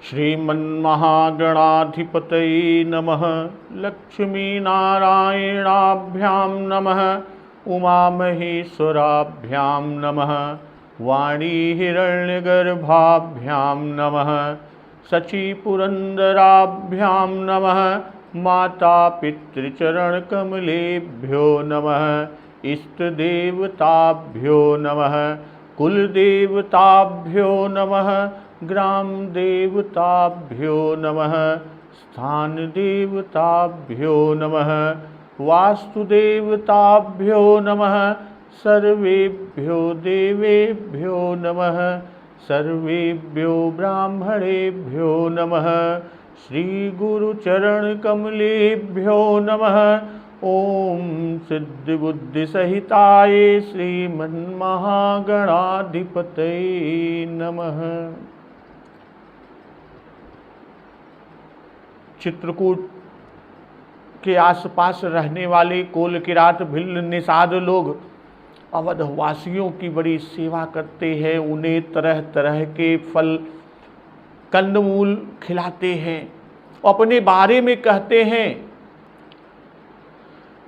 श्रीमन्महागणाधिपतये नमः। लक्ष्मीनारायणाभ्यां नमः। उमामहेश्वराभ्यां नमः। वाणीहिरण्यगर्भाभ्यां नमः। शचीपुरन्दराभ्यां नमः। मातापितृचरणकमलेभ्यो नमः। इष्टदेवताभ्यो नमः। कुलदेवताभ्यो नमः। ग्रामदेवताभ्यो नमः। स्थानदेवताभ्यो नमः। वास्तुदेवताभ्यो नमः। सर्वेभ्यो देवेभ्यो नमः। सर्वेभ्यो ब्राह्मणेभ्यो नमः। श्रीगुरुचरणकमलेभ्यो नमः। ओम सिद्धिबुद्धिसहिताय श्रीमन्महागणाधिपतये नमः। चित्रकूट के आसपास रहने वाले कोल किरात भिल्ल निषाद लोग अवधवासियों की बड़ी सेवा करते हैं। उन्हें तरह तरह के फल कंदमूल खिलाते हैं। अपने बारे में कहते हैं,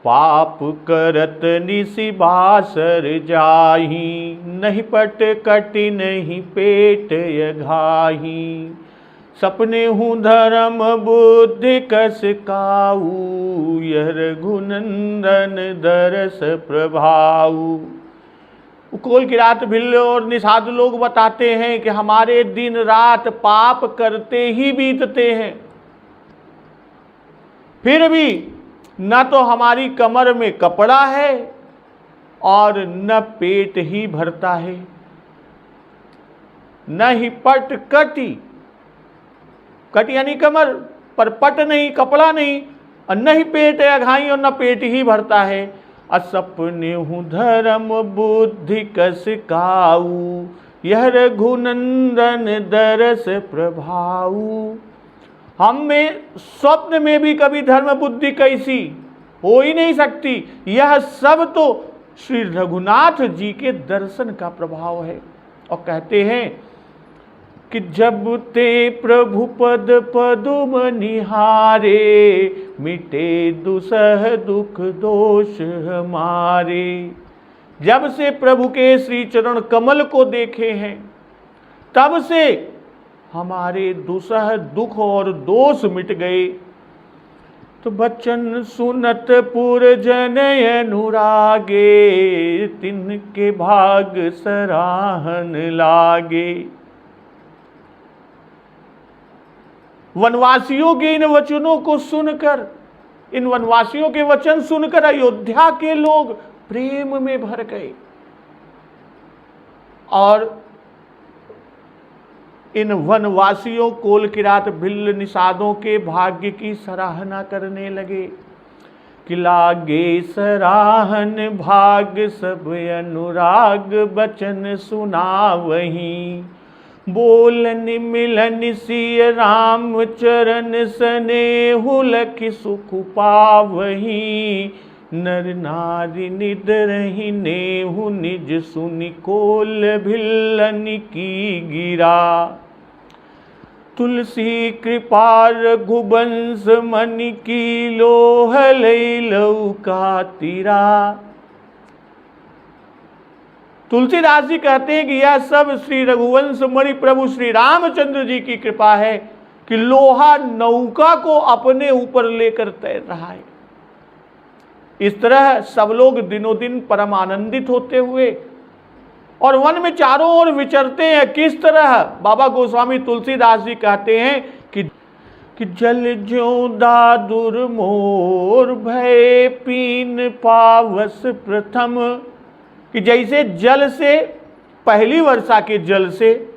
पाप करत निसि बासर जाही, नहीं पट कटि नहीं पेट यघाही। सपने हूँ धर्म बुद्धि कस काऊ, यह रघुनंदन दरस प्रभाऊ। कोल किरात भिल्ल और निषाद लोग बताते हैं कि हमारे दिन रात पाप करते ही बीतते हैं, फिर भी न तो हमारी कमर में कपड़ा है और न पेट ही भरता है, न ही पट कटी, कट यानी कमर पर पट नहीं, कपड़ा नहीं, और न ही पेट अघाई और न पेट ही भरता है। असपने हूँ धर्म बुद्धि कस काऊ, यह रघुनंदन दरस प्रभाऊ। हम में स्वप्न में भी कभी धर्म बुद्धि कैसी हो ही नहीं सकती। यह सब तो श्री रघुनाथ जी के दर्शन का प्रभाव है। और कहते हैं कि जब ते प्रभु पद पदुम निहारे, मिटे दुसह दुख दोष हमारे। जब से प्रभु के श्री चरण कमल को देखे हैं, तब से हमारे दुसह दुख और दोष मिट गए। तो बचन सुनत पुरजन अनुरागे, तिनके भाग सराहन लागे। वनवासियों के इन वचनों को सुनकर, इन वनवासियों के वचन सुनकर अयोध्या के लोग प्रेम में भर गए और इन वनवासियों कोल किरात भिल्ल निषादों के भाग्य की सराहना करने लगे कि लागे सराहन भाग्य सब अनुराग, बचन सुना वहीं। बोलन मिलन सिय राम चरण स्नेहु लखि सुख पावहीं। नर नारी निदरहि नेहु निज सुनि, कोल भिल्लन की गिरा। तुलसी कृपा रघुवंश मनि की, लोह लऊ का तीरा। तुलसीदास जी कहते हैं कि यह सब श्री रघुवंश मणि प्रभु श्री रामचंद्र जी की कृपा है कि लोहा नौका को अपने ऊपर लेकर तैर रहा है। इस तरह सब लोग दिनों दिन परम आनंदित होते हुए और वन में चारों ओर विचरते हैं। किस तरह? बाबा गोस्वामी तुलसीदास जी कहते हैं कि जल ज्यों दादुर मोर, भय पीन पावस प्रथम। कि जैसे जल से, पहली वर्षा के जल से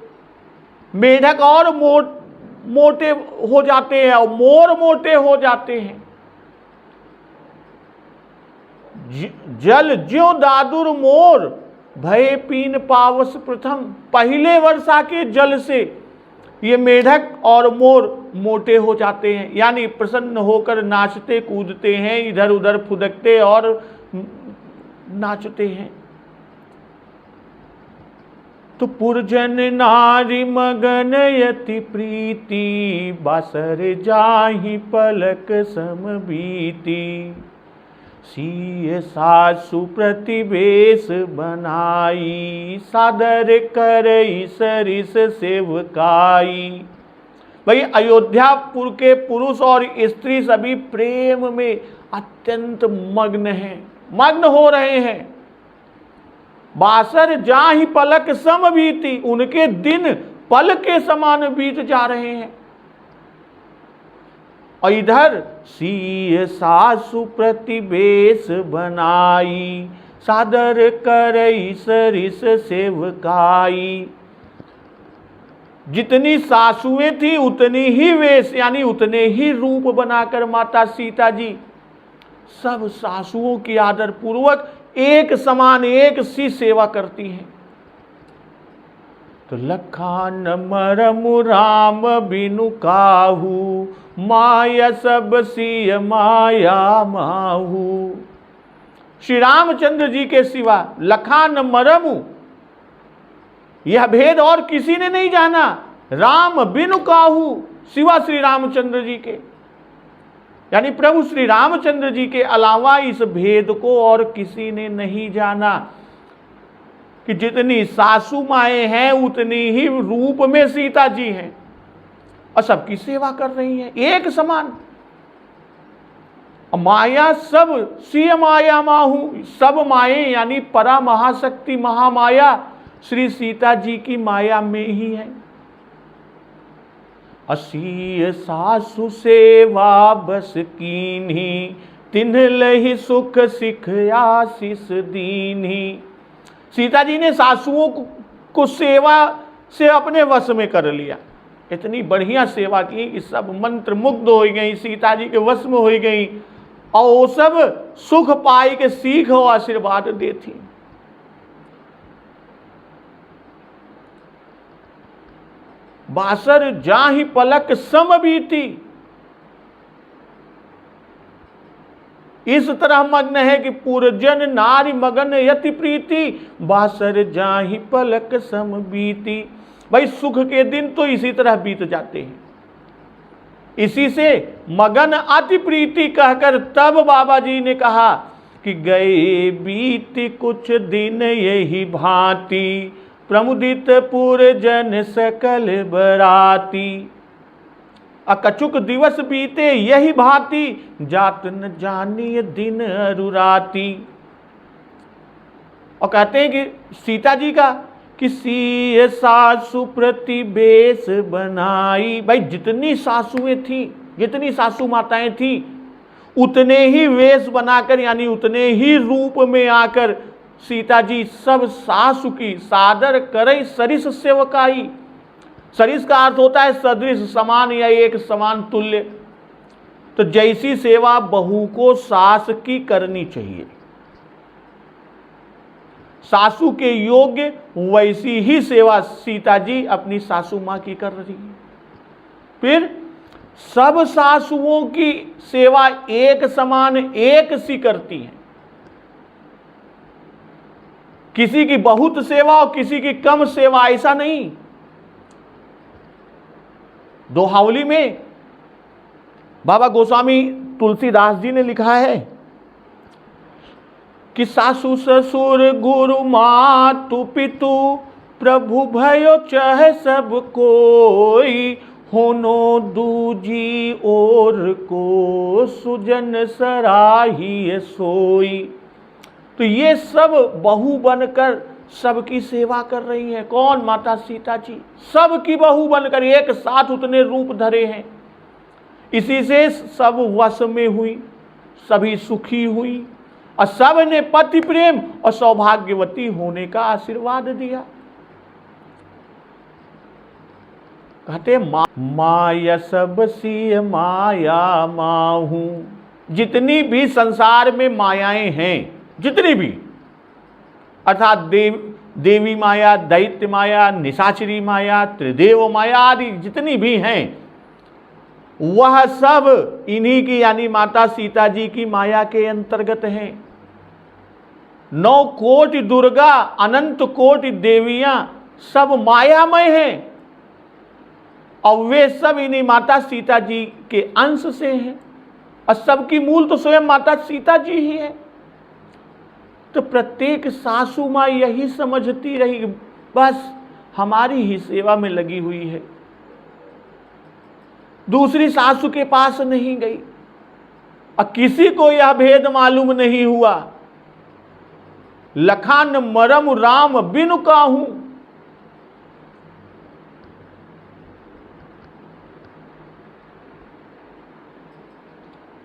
मेढक और मोटे हो जाते हैं और मोर मोटे हो जाते हैं। जल ज्यों दादुर मोर, भय पीन पावस प्रथम। पहले वर्षा के जल से ये मेढक और मोर मोटे हो जाते हैं, यानी प्रसन्न होकर नाचते कूदते हैं, इधर उधर फुदकते और नाचते हैं। तो पुरजन नारी मगन यति प्रीति, बासर जाहि पलक सम बीती। सिय सासु प्रतिवेश बनाई, सादर करई सरिस सेवकाई। भाई अयोध्यापुर के पुरुष और स्त्री सभी प्रेम में अत्यंत मग्न हैं, मग्न हो रहे हैं। बासर जाहि पलक सम बीती, उनके दिन पल के समान बीत जा रहे हैं। और इधर सिय सासु प्रतिवेश बनाई, सादर करई सरिस सेवकाई। जितनी सासुएं थी उतनी ही वेश यानी उतने ही रूप बनाकर माता सीता जी सब सासुओं की आदर पूर्वक एक समान एक सी सेवा करती हैं। तो लखान मरमु राम बिनु काहू, माया सब सिय माया माहू। श्री रामचंद्र जी के सिवा लखान मरमु यह भेद और किसी ने नहीं जाना। राम बिनु काहू, सिवा श्री रामचंद्र जी के, यानी प्रभु श्री रामचंद्र जी के अलावा इस भेद को और किसी ने नहीं जाना कि जितनी सासू माएं हैं उतनी ही रूप में सीता जी हैं और सबकी सेवा कर रही हैं एक समान। माया सब सिय माया माहू, सब माएं यानी परा महाशक्ति महामाया श्री सीता जी की माया में ही है। असीय सासु सेवा बस कीन्ही, तिन्ह लहि सुख सिख आशीष दीन्ही। सीता जी ने सासुओं को सेवा से अपने वश में कर लिया, इतनी बढ़िया सेवा की कि सब मंत्र मुग्ध हो गई, सीता जी के वश में हो गई और वो सब सुख पाई के सीख और आशीर्वाद देती। बासर जाहि पलक सम बीती, इस तरह मग्न है कि पुरजन नारी मगन यति प्रीति, बासर जाहि पलक सम बीती। भाई सुख के दिन तो इसी तरह बीत जाते हैं। इसी से मगन अति प्रीति कहकर तब बाबा जी ने कहा कि गए बीत कुछ दिन यही भांति, प्रमुदित पुरजन सकल बराती। अकचुक दिवस बीते यही भांति, जात न जानिए दिन अरुराती। और कहते हैं कि सीता जी का कि सिय सासु प्रतिवेश बनाई। भाई जितनी सासुएं थी, जितनी सासु माताएं थी, उतने ही वेश बनाकर यानी उतने ही रूप में आकर सीता जी सब सासु की सादर करे सरिस सेवकाई। सरिस का अर्थ होता है सदृश, समान या एक समान तुल्य। तो जैसी सेवा बहू को सास की करनी चाहिए, सासू के योग्य वैसी ही सेवा सीता जी अपनी सासू मां की कर रही है। फिर सब सासुओं की सेवा एक समान एक सी करती हैं, किसी की बहुत सेवा और किसी की कम सेवा ऐसा नहीं। दोहावली में बाबा गोस्वामी तुलसीदास जी ने लिखा है कि सासु ससुर गुरु मातु पितु, प्रभु भयो चह सब कोई, होनो दूजी ओर को सुजन सराही सोई। तो ये सब बहू बनकर सबकी सेवा कर रही हैं। कौन? माता सीता जी सबकी बहू बनकर एक साथ उतने रूप धरे हैं। इसी से सब वश में हुई, सभी सुखी हुई और सब ने पति प्रेम और सौभाग्यवती होने का आशीर्वाद दिया। कहते माया सब सिय माया माहू। जितनी भी संसार में मायाएं हैं, जितनी भी, अर्थात देवी माया, दैत्य माया, निशाचरी माया, त्रिदेव माया आदि जितनी भी हैं, वह सब इन्हीं की यानी माता सीता जी की माया के अंतर्गत हैं। 9 कोटि दुर्गा, अनंत कोटि देवियां सब मायामय हैं और वे सब इन्हीं माता सीता जी के अंश से हैं और सबकी मूल तो स्वयं माता सीता जी ही है। तो प्रत्येक सासू माँ यही समझती रही, बस हमारी ही सेवा में लगी हुई है, दूसरी सासू के पास नहीं गई। और किसी को यह भेद मालूम नहीं हुआ, लखान मरम राम बिनु काहू।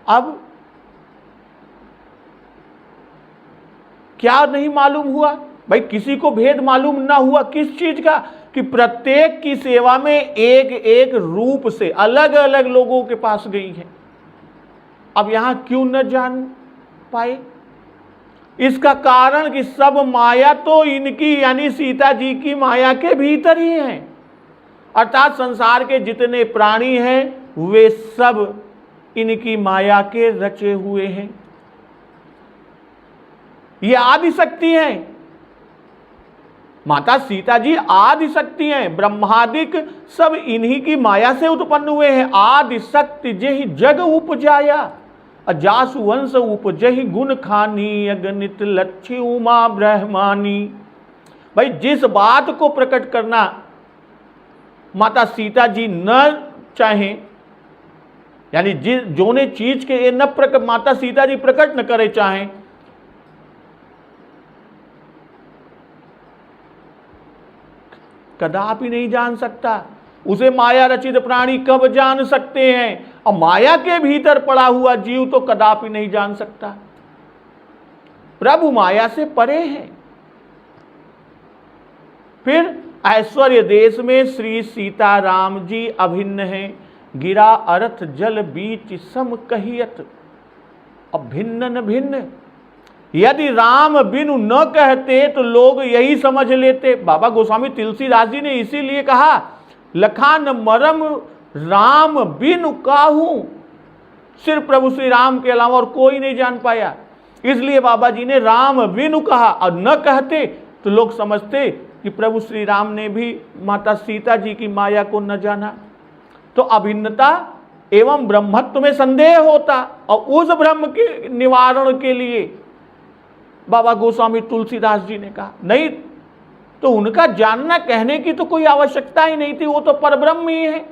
अब क्या नहीं मालूम हुआ भाई, किसी को भेद मालूम ना हुआ किस चीज का, कि प्रत्येक की सेवा में एक एक रूप से अलग अलग लोगों के पास गई है। अब यहां क्यों न जान पाए? इसका कारण कि सब माया तो इनकी यानी सीता जी की माया के भीतर ही है, अर्थात संसार के जितने प्राणी हैं वे सब इनकी माया के रचे हुए हैं। ये आदि शक्ति हैं, माता सीता जी आदि शक्ति हैं, ब्रह्मादिक सब इन्हीं की माया से उत्पन्न हुए हैं। आदि शक्ति जेहि जग उपजाया, जासु वंश उपजहि गुण खानी, अगणित लक्ष्य उमा ब्रह्मानी। भाई जिस बात को प्रकट करना माता सीता जी न चाहें, यानी जोने चीज के न प्रकट माता सीता जी प्रकट न करे चाहें, कदापि नहीं जान सकता। उसे माया रचित प्राणी कब जान सकते हैं, और माया के भीतर पड़ा हुआ जीव तो कदापि नहीं जान सकता। प्रभु माया से परे हैं। फिर ऐश्वर्य देश में श्री सीताराम जी अभिन्न हैं, गिरा अर्थ जल बीच सम कहियत, अब भिन्न न भिन्न। यदि राम बिनु न कहते तो लोग यही समझ लेते। बाबा गोस्वामी तुलसीदास जी ने इसीलिए कहा, लखान मरम राम बिनु काहू, सिर्फ प्रभु श्री राम के अलावा और कोई नहीं जान पाया। इसलिए बाबा जी ने राम बिनु कहा, और न कहते तो लोग समझते कि प्रभु श्री राम ने भी माता सीता जी की माया को न जाना। तो अभिन्नता एवं ब्रह्मत्व में संदेह होता, और उस ब्रह्म के निवारण के लिए बाबा गोस्वामी तुलसीदास जी ने कहा, नहीं तो उनका जानना कहने की तो कोई आवश्यकता ही नहीं थी, वो तो परब्रह्म ही है।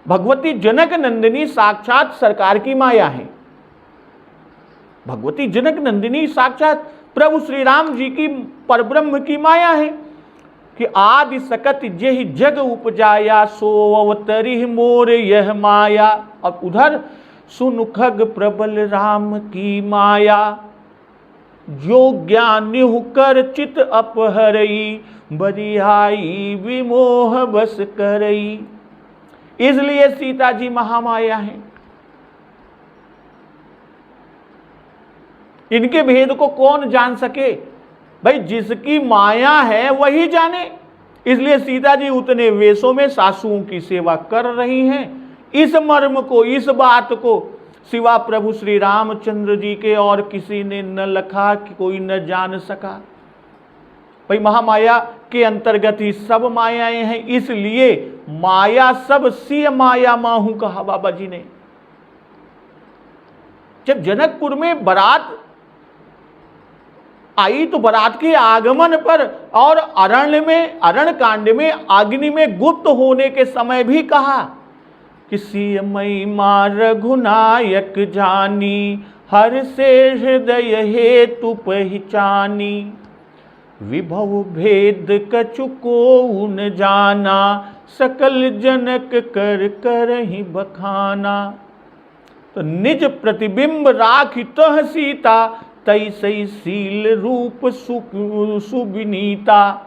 भगवती जनक नंदिनी साक्षात सरकार की माया है। भगवती जनक नंदिनी साक्षात प्रभु श्री राम जी की परब्रह्म की माया है, कि आदि सकत जेहि जग उपजाया, सो अवतरी मोर यह माया। और उधर सुन खग प्रबल राम की माया, जो ज्ञानी कर चित अपहरई, बरियाई विमोह बस करई। इसलिए सीता जी महामाया हैं। इनके भेद को कौन जान सके? भाई जिसकी माया है वही जाने। इसलिए सीता जी उतने वेशों में सासुओं की सेवा कर रही हैं। इस मर्म को, इस बात को सिवा प्रभु श्री रामचंद्र जी के और किसी ने न लखा, कि कोई न जान सका। भाई महामाया के अंतर्गत ही सब मायाएं हैं, इसलिए माया सब सी माया माहू कहा बाबा जी ने। जब जनकपुर में बारात आई तो बारात के आगमन पर और अरण्य कांड में अग्नि में गुप्त होने के समय भी कहा कि सियमयी मां रघुनायक जानी, हर से हृदय हेतु पहचानी, विभव भेद कछु को न जाना, सकल जनक कर कर ही बखाना। तो निज प्रतिबिंब राखी तह सीता, तैसई सील रूप सुविनीता।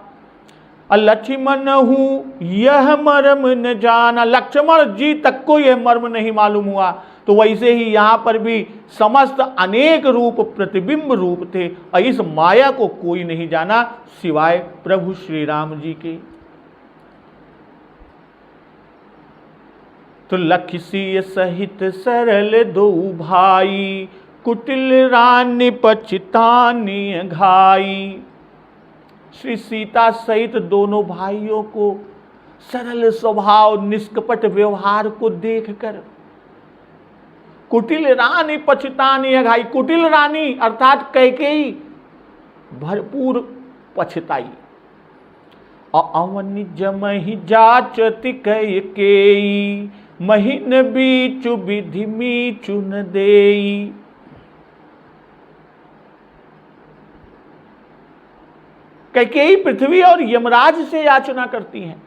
लक्ष्मण हूं यह मर्म न जाना, लक्ष्मण जी तक को यह मर्म नहीं मालूम हुआ। तो वैसे ही यहां पर भी समस्त अनेक रूप प्रतिबिंब रूप थे, और इस माया को कोई नहीं जाना सिवाय प्रभु श्री राम जी के। तो लखसी सहित सरल दो भाई, कुटिल रानी पछतानी घाई। श्री सीता सहित दोनों भाइयों को सरल स्वभाव, निष्कपट व्यवहार को देखकर कुटिल रानी पछतानी अघाई, कुटिल रानी अर्थात कैकेयी भरपूर पछताई। और अवन जमहि जाचति कैकेयी, महीन बीचु विधि मीचु न देई। कैकेयी पृथ्वी और यमराज से याचना करती हैं।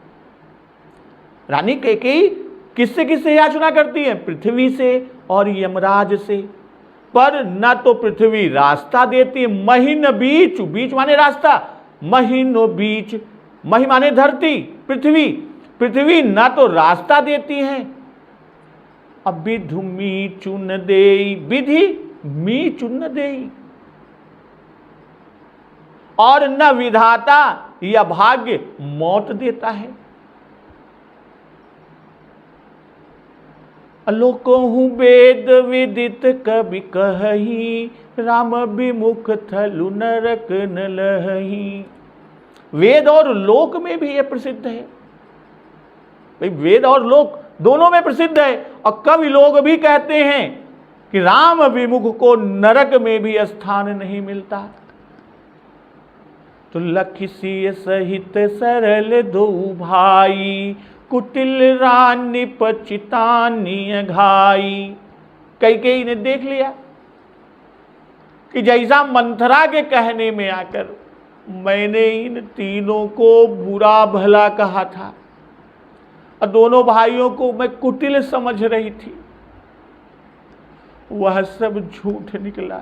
रानी कैकेयी किससे किससे याचना करती है? पृथ्वी से और यमराज से। पर न तो पृथ्वी रास्ता देती है, महीन बीच, बीच माने रास्ता, महीनो बीच, मही माने धरती, पृथ्वी, पृथ्वी न तो रास्ता देती है, अब विधु मीचु न देई, विधि मीचु न देई, और न विधाता या भाग्य मौत देता है। लोकोहु वेद विदित कवि कहही, राम विमुख थलु नरक न लहही। वेद और लोक में भी यह प्रसिद्ध है भाई, वेद और लोक दोनों में प्रसिद्ध है। और कवि लोग भी कहते हैं कि राम विमुख को नरक में भी स्थान नहीं मिलता। तो लखिसिय सहित सरल दो भाई, कुटिल रानी पछतानी घाई। कैकेयी ने देख लिया कि जैसा मंथरा के कहने में आकर मैंने इन तीनों को बुरा भला कहा था और दोनों भाइयों को मैं कुटिल समझ रही थी, वह सब झूठ निकला।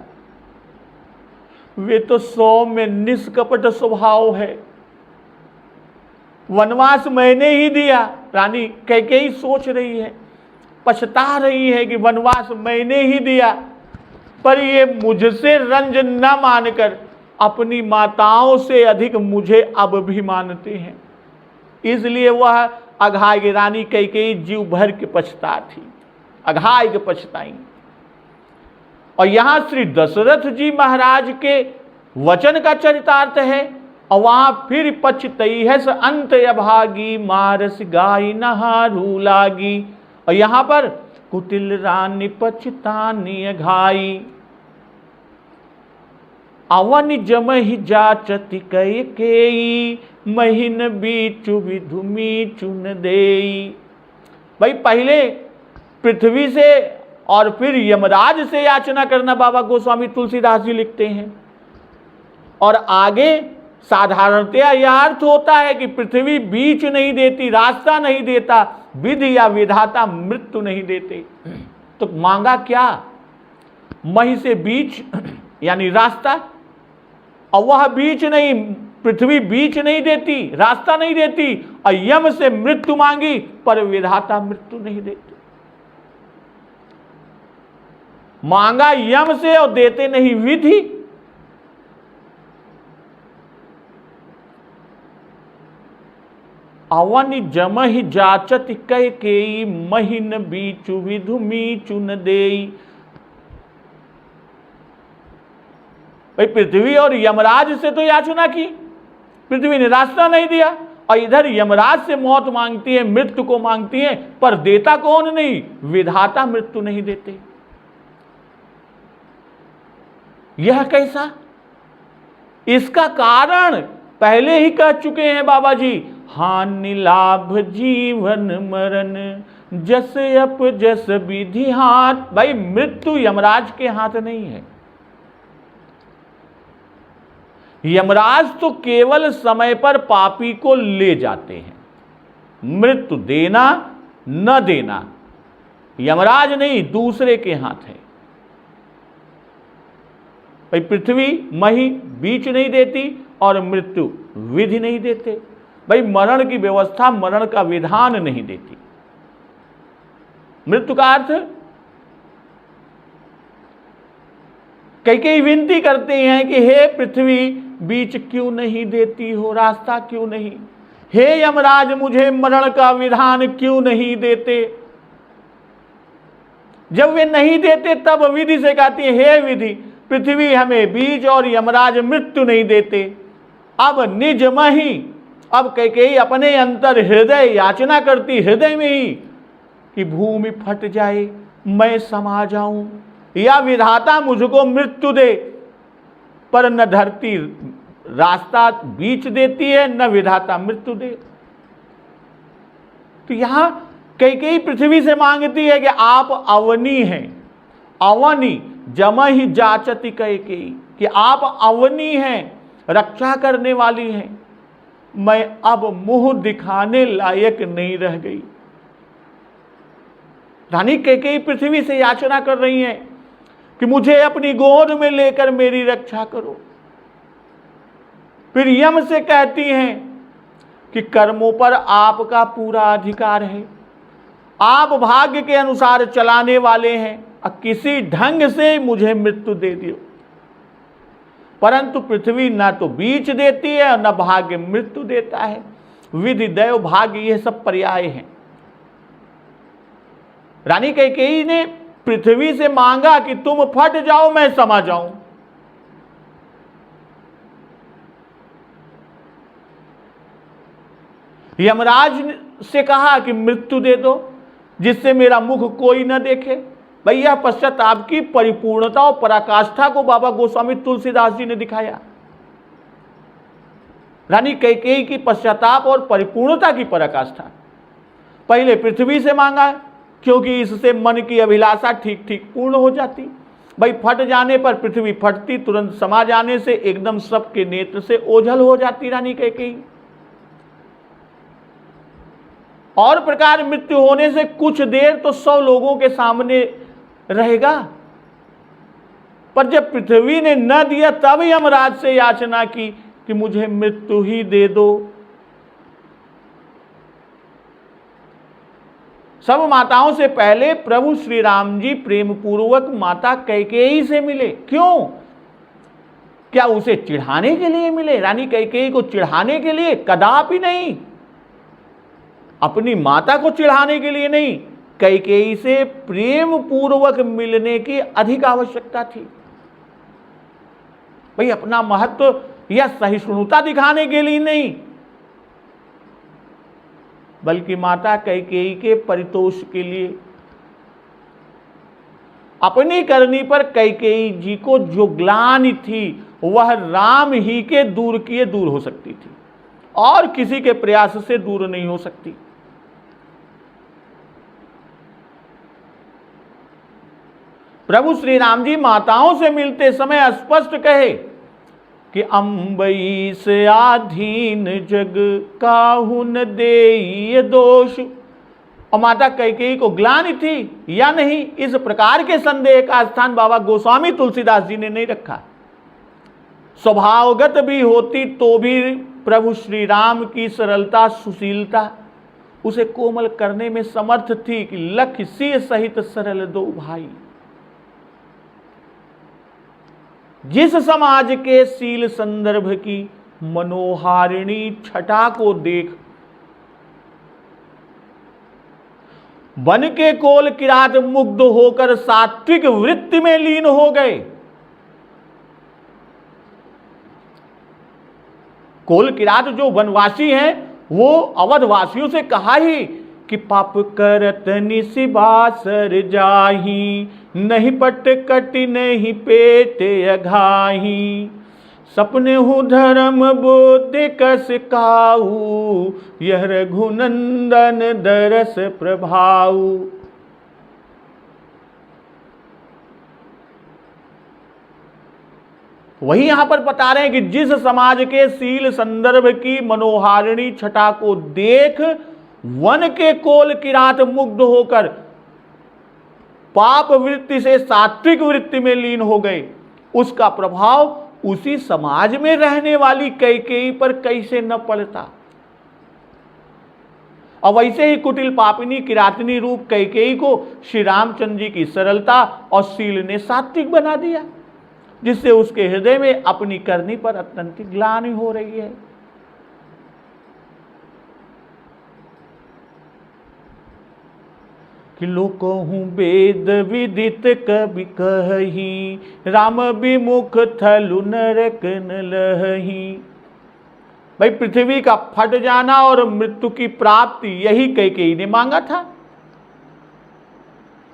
वे तो सौम्य निष्कपट स्वभाव है। वनवास मैंने ही दिया। रानी कैकेयी सोच रही है, पछता रही है कि वनवास मैंने ही दिया, पर ये मुझसे रंज न मानकर अपनी माताओं से अधिक मुझे अब भी मानते हैं। इसलिए वह अघाई, रानी कैकेयी जीव भर के पछता थी, अघाई के पछताई। और यहां श्री दशरथ जी महाराज के वचन का चरितार्थ है। और वहां फिर पछतई है अंत अभागी, मारस गाय नहारू लागी। और यहां पर कुटिल रानी पछतानी घाई, अवन जमहि जाचति कैकेयी, महीन बीचु विधु मीचु न देई। भाई पहले पृथ्वी से और फिर यमराज से याचना करना बाबा गोस्वामी तुलसीदास जी लिखते हैं। और आगे साधारणतया यह अर्थ होता है कि पृथ्वी बीच नहीं देती, रास्ता नहीं देता, विधि या विधाता मृत्यु नहीं देते। तो मांगा क्या? मही से बीच यानी रास्ता, और वह बीच नहीं, पृथ्वी बीच नहीं देती, रास्ता नहीं देती। और यम से मृत्यु मांगी, पर विधाता मृत्यु नहीं देते। मांगा यम से और देते नहीं विधि। अवन जमहि जाचति कैकेयी, महीन बीचु विधु मीचु न देई। भाई पृथ्वी और यमराज से तो याचना की, पृथ्वी ने रास्ता नहीं दिया, और इधर यमराज से मौत मांगती है, मृत्यु को मांगती है, पर देता कौन नहीं? विधाता मृत्यु नहीं देते। यह कैसा? इसका कारण पहले ही कह चुके हैं बाबा जी। हानि लाभ जीवन मरण, जस अप जस विधि हाथ। भाई मृत्यु यमराज के हाथ नहीं है। यमराज तो केवल समय पर पापी को ले जाते हैं, मृत्यु देना न देना यमराज नहीं, दूसरे के हाथ है। भाई पृथ्वी मही बीच नहीं देती और मृत्यु विधि नहीं देते। भाई मरण की व्यवस्था, मरण का विधान नहीं देती। मृत्यु का अर्थ, कई विनती करते हैं कि हे पृथ्वी बीच क्यों नहीं देती हो, रास्ता क्यों नहीं? हे यमराज मुझे मरण का विधान क्यों नहीं देते? जब वे नहीं देते तब विधि से कहती है, हे विधि पृथ्वी हमें बीज और यमराज मृत्यु नहीं देते। अब निज मही, अब कैकेयी अपने अंतर हृदय याचना करती हृदय में ही कि भूमि फट जाए, मैं समा जाऊं, या विधाता मुझको मृत्यु दे। पर न धरती रास्ता बीच देती है, न विधाता मृत्यु दे। तो यहां कैकेयी पृथ्वी से मांगती है कि आप अवनी हैं, अवनी जमहि जाचति कैकेयी, कि आप अवनी हैं, रक्षा करने वाली हैं, मैं अब मुंह दिखाने लायक नहीं रह गई। रानी कैकेयी पृथ्वी से याचना कर रही हैं कि मुझे अपनी गोद में लेकर मेरी रक्षा करो। फिर यम से कहती हैं कि कर्मों पर आपका पूरा अधिकार है, आप भाग्य के अनुसार चलाने वाले हैं, किसी ढंग से मुझे मृत्यु दे दियो। परंतु पृथ्वी न तो बीच देती है और न भाग्य मृत्यु देता है। विधि दैव भाग्य ये सब पर्याय हैं। रानी कैकेयी ने पृथ्वी से मांगा कि तुम फट जाओ, मैं समा जाऊं। यमराज से कहा कि मृत्यु दे दो, जिससे मेरा मुख कोई न देखे। भैया पश्चाताप की परिपूर्णता और पराकाष्ठा को बाबा गोस्वामी तुलसीदास जी ने दिखाया। रानी कैकेयी की पश्चाताप और परिपूर्णता की पराकाष्ठा पहले पृथ्वी से मांगा, क्योंकि इससे मन की अभिलाषा ठीक ठीक पूर्ण हो जाती। भाई फट जाने पर पृथ्वी फटती, तुरंत समा जाने से एकदम सबके नेत्र से ओझल हो जाती रानी कैकेयी। और प्रकार मृत्यु होने से कुछ देर तो 100 लोगों के सामने रहेगा, पर जब पृथ्वी ने न दिया तब यमराज से याचना की कि मुझे मृत्यु ही दे दो। सब माताओं से पहले प्रभु श्री राम जी प्रेम पूर्वक माता कैकेयी से मिले। क्यों? क्या उसे चिढ़ाने के लिए मिले? रानी कैकेयी को चिढ़ाने के लिए? कदापि नहीं। अपनी माता को चिढ़ाने के लिए नहीं, कैकेयी से प्रेम पूर्वक मिलने की अधिक आवश्यकता थी। भाई अपना महत्व या सहिष्णुता दिखाने के लिए नहीं, बल्कि माता कैकेयी के परितोष के लिए। अपनी करनी पर कैकेयी जी को जो ग्लानि थी वह राम ही के दूर किए दूर हो सकती थी, और किसी के प्रयास से दूर नहीं हो सकती। प्रभु श्री राम जी माताओं से मिलते समय स्पष्ट कहे कि अम्बई से आधीन जग काहू न देई दोष। और माता कैकेयी को ग्लानि थी या नहीं, इस प्रकार के संदेह का स्थान बाबा गोस्वामी तुलसीदास जी ने नहीं रखा। स्वभावगत भी होती तो भी प्रभु श्री राम की सरलता सुशीलता उसे कोमल करने में समर्थ थी कि लख सिंह सहित सरल दो भाई। जिस समाज के शील संदर्भ की मनोहारिणी छटा को देख बन के कोल किरात मुग्ध होकर सात्विक वृत्ति में लीन हो गए। कोल किरात जो वनवासी हैं वो अवधवासियों से कहा ही कि पाप करत निसिबासर जाही, नहीं पट कटि नहीं पेट अघाही, सपने हूँ धर्म बोध कस काऊ, यह रघुनंदन दरस प्रभाऊ। वही यहां पर बता रहे हैं कि जिस समाज के शील संदर्भ की मनोहारिणी छटा को देख वन के कोल किरात मुग्ध होकर पाप वृत्ति से सात्विक वृत्ति में लीन हो गए, उसका प्रभाव उसी समाज में रहने वाली कैकेयी पर कैसे न पड़ता। और वैसे ही कुटिल पापिनी किरातनी रूप कैकेयी को श्री रामचंद्र जी की सरलता और शील ने सात्विक बना दिया, जिससे उसके हृदय में अपनी करनी पर अत्यंत ग्लानि हो रही है। कि लोकहूँ वेद विदित कवि कही, राम विमुख थलु नरक न लही। भाई पृथ्वी का फट जाना और मृत्यु की प्राप्ति, यही कैकेयी ने मांगा था।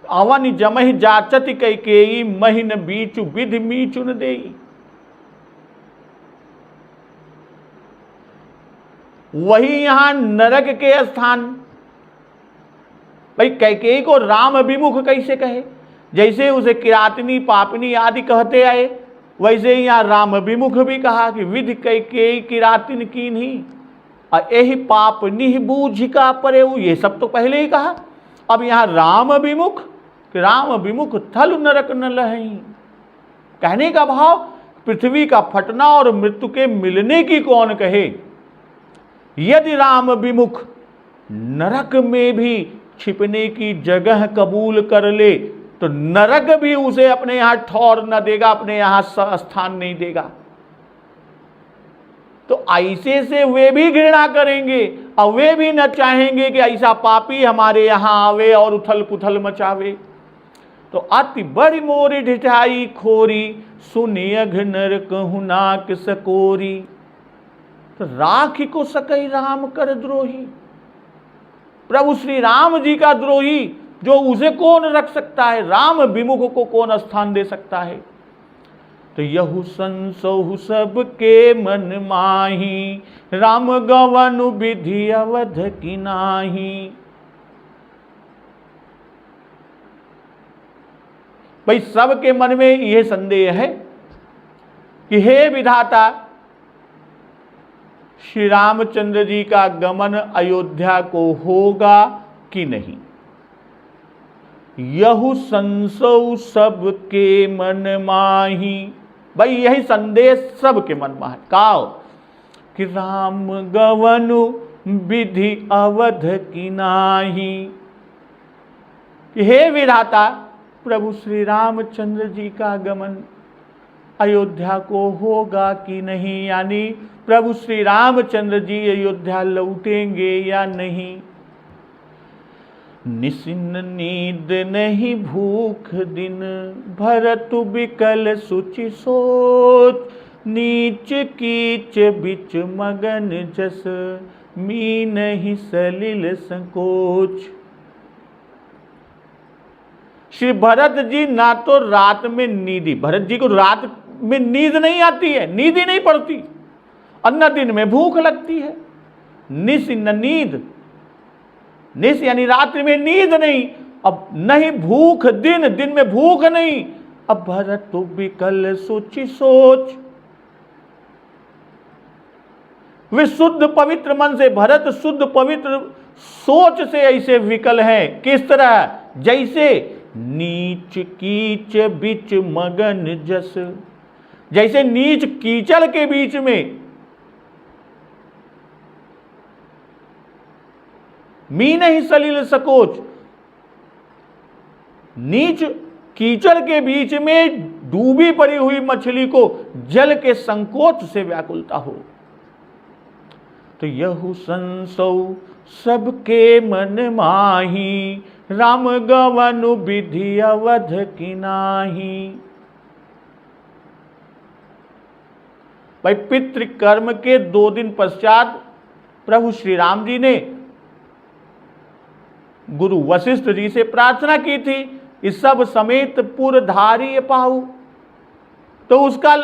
अवन जमहि जाचति कैकेयी, महिन बीचु विधि मीचुन देई। वही यहां नरक के स्थान, भाई कैकेयी को राम विमुख कैसे कहे? जैसे उसे किरातनी पापनी आदि कहते आए, वैसे ही यहां राम विमुख भी कहा कि विधि कैकेयी किरातिन की नहीं, और यही पापनी बूझिका परे, ये सब तो पहले ही कहा। अब यहां राम विमुख, राम विमुख थल नरक न लहई। कहने का भाव पृथ्वी का फटना और मृत्यु के मिलने की कौन कहे? यदि राम विमुख नरक में भी छिपने की जगह कबूल कर ले, तो नरक भी उसे अपने यहां ठौर न देगा, अपने यहां स्थान नहीं देगा। तो ऐसे से वे भी घृणा करेंगे और वे भी न चाहेंगे कि ऐसा पापी हमारे यहां आवे और उथल पुथल मचावे। तो अति बड़ी मोरी ढिठाई खोरी, सुनी अघ नर कहु नाक सकोरी। तो राखी को सकई राम कर द्रोही, प्रभु श्री राम जी का द्रोही जो उसे कौन रख सकता है? राम विमुख को कौन स्थान दे सकता है? तो यहु संसहु सबके मन माही, राम गवनु विधि अवध की नाही। भाई सबके मन में यह संदेह है कि हे विधाता, श्री रामचंद्र जी का गमन अयोध्या को होगा कि नहीं। यहु संशय सबके मन माही, भाई यही संदेश सबके मन में है। काओ कि राम गवनु विधि अवध की नाही, कि हे विधाता, प्रभु श्री रामचंद्र जी का गमन अयोध्या को होगा कि नहीं, यानी प्रभु श्री रामचंद्र जी अयोध्या लौटेंगे या नहीं। निसिन नींद नहीं भूख दिन, भरतु बिकल सुचि सोच, नीच कीच बिच मगन जस, मी नहीं सलिल संकोच। श्री भरत जी ना तो रात में नींदी, भरत जी को रात में नींद नहीं आती है, नींद ही नहीं पड़ती, और न दिन में भूख लगती है। निस न नींद, निस यानी रात्रि में नींद नहीं, अब नहीं भूख दिन, दिन में भूख नहीं। अब भरत तो विकल सोची सोच, वे शुद्ध पवित्र मन से, भरत शुद्ध पवित्र सोच से ऐसे विकल हैं। किस तरह? जैसे नीच कीच बिच मगन जस, जैसे नीच कीचड़ के बीच में, मी नहीं सलिल सकोच, नीच कीचड़ के बीच में डूबी पड़ी हुई मछली को जल के संकोच से व्याकुलता हो। तो यहु संसौ सबके मन माही, राम गवनु विधि अवध की नाही। भाई पितृकर्म के 2 दिन पश्चात प्रभु श्री राम जी ने गुरु वशिष्ठ जी से प्रार्थना की थी, इस सब समेत पुरधारी पाऊ। तो उसका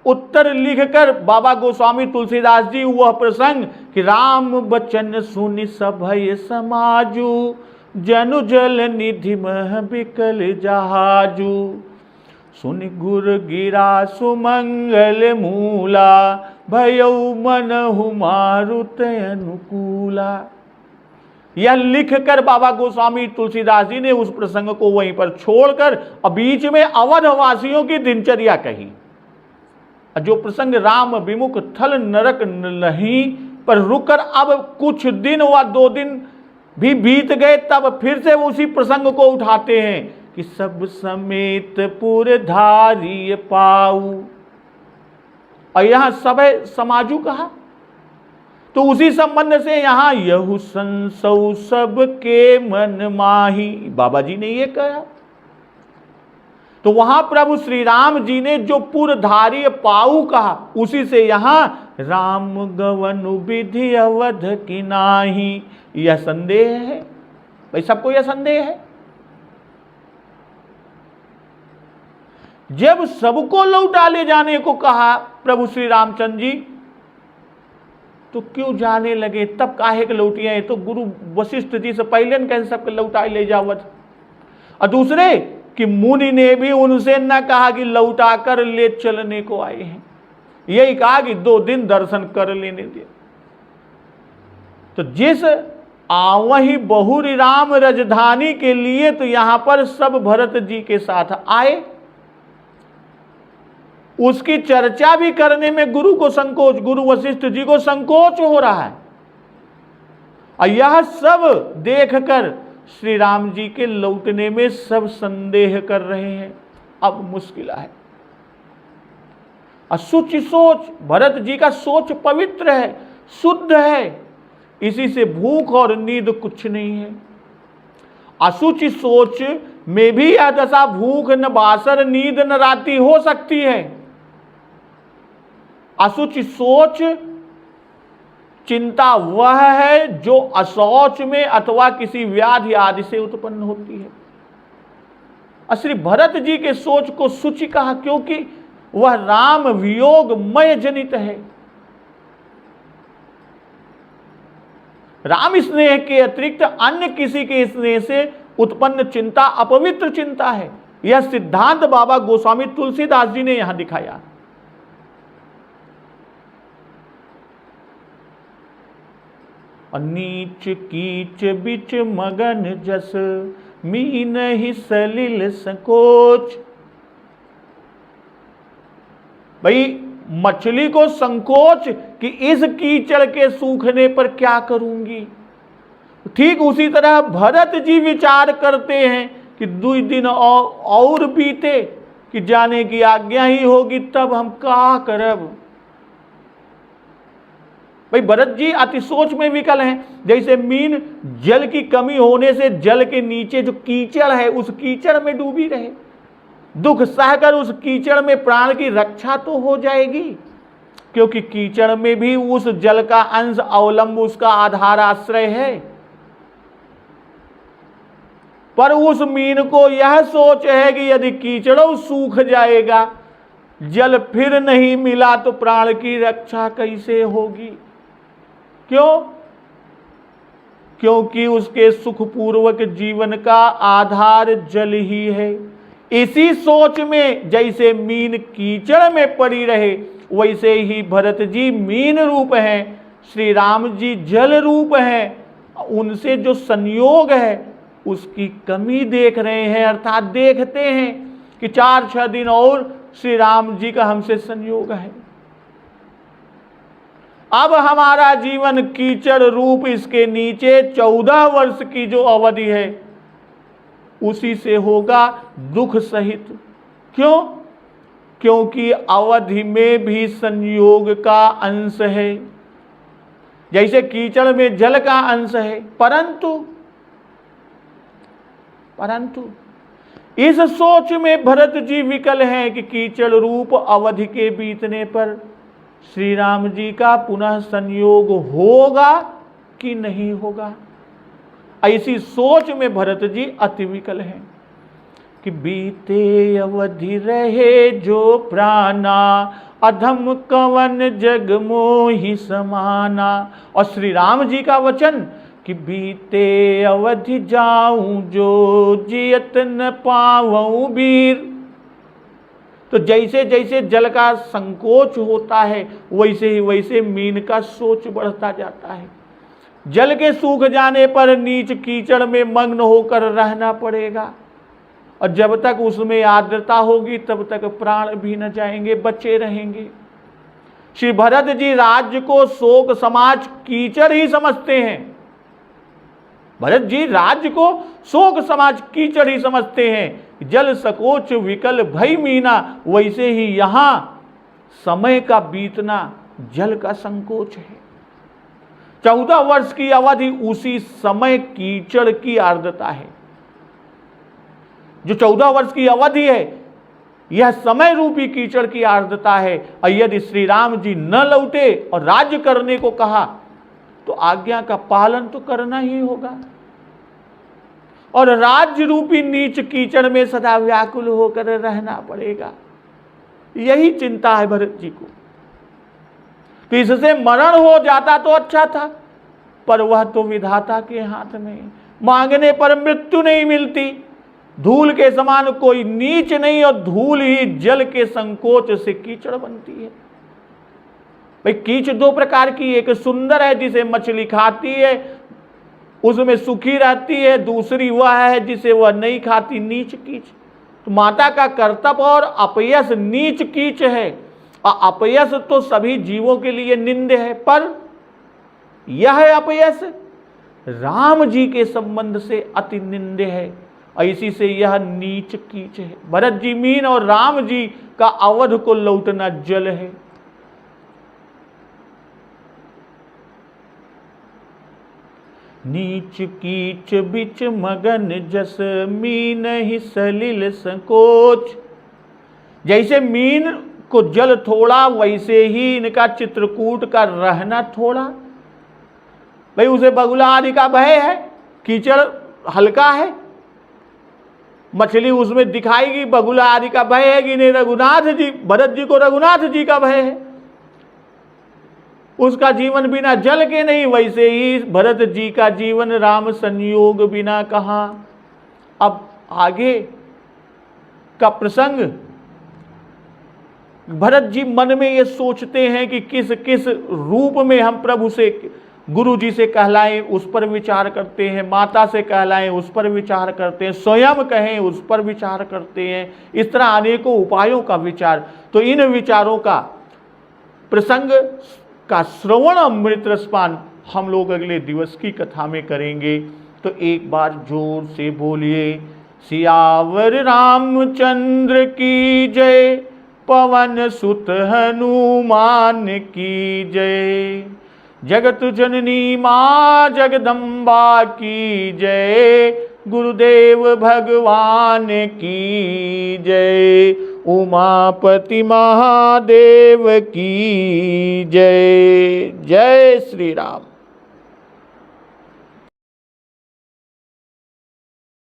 उत्तर लिखकर बाबा गोस्वामी तुलसीदास जी वह प्रसंग कि राम बचन सुनि सभय समाजू, जनु जल निधि मह बिकल जहाजू, सुनि गुर गिरा सुमंगल मूला, भयउ मनहु मारुत अनुकूला। यह लिखकर बाबा गोस्वामी तुलसीदास जी ने उस प्रसंग को वहीं पर छोड़कर और बीच में अवधवासियों की दिनचर्या कही। जो प्रसंग राम विमुख थल नरक नहीं पर रुककर अब कुछ दिन व 2 दिन भी बीत गए, तब फिर से उसी प्रसंग को उठाते हैं कि सब समेत पुरधारी पाऊ, और यहां सब समाजू कहा। तो उसी संबंध से यहां यहु संसौ सबके मन माही, बाबा जी ने ये कहा। तो वहां प्रभु श्री राम जी ने जो पुरधारी पाऊ कहा, उसी से यहां राम गवनु विधि अवध की नाही। यह संदेह है भाई, सबको यह संदेह है। जब सबको लौटा ले जाने को कहा प्रभु श्री रामचंद्र जी, तो क्यों जाने लगे? तब काहे के लौटिए? तो गुरु वशिष्ठ जी से पहले न कहे सबके लौटा ले जावत। और दूसरे कि मुनि ने भी उनसे न कहा कि लौटा कर ले चलने को आए हैं, यही कहा कि 2 दिन दर्शन कर लेने दे। तो जिस आवहि बहुरी राम राजधानी के लिए तो यहां पर सब भरत जी के साथ आए, उसकी चर्चा भी करने में गुरु को संकोच, गुरु वशिष्ठ जी को संकोच हो रहा है। और यह सब देखकर श्री राम जी के लौटने में सब संदेह कर रहे हैं। अब मुश्किल है। असुचि सोच, भरत जी का सोच पवित्र है, शुद्ध है, इसी से भूख और नींद कुछ नहीं है। असुचि सोच में भी यह दशा भूख न बासर नींद न राती हो सकती है। असुचि सोच चिंता वह है जो असौच में अथवा किसी व्याधि आदि से उत्पन्न होती है। श्री भरत जी के सोच को शुचि कहा क्योंकि वह राम वियोगमय जनित है। राम स्नेह के अतिरिक्त अन्य किसी के स्नेह से उत्पन्न चिंता अपवित्र चिंता है। यह सिद्धांत बाबा गोस्वामी तुलसीदास जी ने यहां दिखाया। नीच कीच बिच मगन जस मीन ही सलिल संकोच। भाई मछली को संकोच कि इस कीचड़ के सूखने पर क्या करूंगी, ठीक उसी तरह भरत जी विचार करते हैं कि 2 दिन और बीते कि जाने की आज्ञा ही होगी, तब हम क्या करब। भाई भरत जी अति सोच में विकल हैं। जैसे मीन जल की कमी होने से जल के नीचे जो कीचड़ है उस कीचड़ में डूबी रहे, दुख सहकर उस कीचड़ में प्राण की रक्षा तो हो जाएगी, क्योंकि कीचड़ में भी उस जल का अंश अवलंब उसका आधार आश्रय है। पर उस मीन को यह सोच है कि यदि कीचड़ों सूख जाएगा, जल फिर नहीं मिला तो प्राण की रक्षा कैसे होगी। क्यों? क्योंकि उसके सुखपूर्वक जीवन का आधार जल ही है। इसी सोच में जैसे मीन कीचड़ में पड़ी रहे, वैसे ही भरत जी मीन रूप हैं, श्री राम जी जल रूप हैं। उनसे जो संयोग है उसकी कमी देख रहे हैं, अर्थात देखते हैं कि 4-6 दिन और श्री राम जी का हमसे संयोग है। अब हमारा जीवन कीचड़ रूप इसके नीचे 14 वर्ष की जो अवधि है उसी से होगा दुख सहित। क्यों? क्योंकि अवधि में भी संयोग का अंश है, जैसे कीचड़ में जल का अंश है। परंतु इस सोच में भरत जी विकल हैं कि कीचड़ रूप अवधि के बीतने पर श्री राम जी का पुनः संयोग होगा कि नहीं होगा। ऐसी सोच में भरत जी अति विकल हैं कि बीते अवधि रहे जो प्राणा, अधम कवन जग मोहि समाना। और श्री राम जी का वचन कि बीते अवधि जाऊं जो जियत न पावऊं वीर। तो जैसे जैसे जल का संकोच होता है वैसे ही वैसे मीन का सोच बढ़ता जाता है। जल के सूख जाने पर नीच कीचड़ में मग्न होकर रहना पड़ेगा, और जब तक उसमें आर्द्रता होगी तब तक प्राण भी न जाएंगे, बचे रहेंगे। श्री भरत जी राज्य को शोक समाज कीचड़ ही समझते हैं। भरत जी राज्य को शोक समाज कीचड़ ही समझते हैं। जल सकोच विकल भई मीना, वैसे ही यहां समय का बीतना जल का संकोच है। 14 वर्ष की अवधि उसी समय कीचड़ की आर्द्रता है। जो 14 वर्ष की अवधि है यह समय रूपी कीचड़ की आर्द्रता है। और यदि श्री राम जी न लौटे और राज्य करने को कहा तो आज्ञा का पालन तो करना ही होगा, और राज्य रूपी नीच कीचड़ में सदा व्याकुल होकर रहना पड़ेगा। यही चिंता है भरत जी को। तो इससे मरण हो जाता तो अच्छा था, पर वह तो विधाता के हाथ में, मांगने पर मृत्यु नहीं मिलती। धूल के समान कोई नीच नहीं, और धूल ही जल के संकोच से कीचड़ बनती है। भाई कीच दो प्रकार की, एक सुंदर है जिसे मछली खाती है, उसमें सुखी रहती है, दूसरी वह है जिसे वह नहीं खाती, नीच कीच। तो माता का कर्तव्य और अपयश नीच कीच है, और अपयश तो सभी जीवों के लिए निंद्य है, पर यह अपयश राम जी के संबंध से अति निंद्य है, और इसी से यह नीच कीच है। भरत जी मीन और राम जी का अवध को लौटना जल है। नीच कीच बिच मगन जस मीन ही सलिल संकोच। जैसे मीन को जल थोड़ा, वैसे ही इनका चित्रकूट का रहना थोड़ा। भाई उसे बगुला आदि का भय है, कीचड़ हल्का है, मछली उसमें दिखाएगी, बगुला आदि का भय है कि नहीं। रघुनाथ जी, भरत जी को रघुनाथ जी का भय है, उसका जीवन बिना जल के नहीं। वैसे ही भरत जी का जीवन राम संयोग बिना कहाँ। अब आगे का प्रसंग, भरत जी मन में ये सोचते हैं कि किस किस रूप में हम प्रभु से, गुरु जी से कहलाएं, उस पर विचार करते हैं, माता से कहलाएं, उस पर विचार करते हैं, स्वयं कहें, उस पर विचार करते हैं। इस तरह अनेकों उपायों का विचार। तो इन विचारों का प्रसंग का श्रवण अमृत रसपान हम लोग अगले दिवस की कथा में करेंगे। तो एक बार जोर से बोलिए, सियावर रामचंद्र की जय, पवन सुत हनुमान की जय। जगत जननी मां जगदम्बा की जय, गुरुदेव भगवान की जय, उमापति महादेव की जय। जय श्री राम।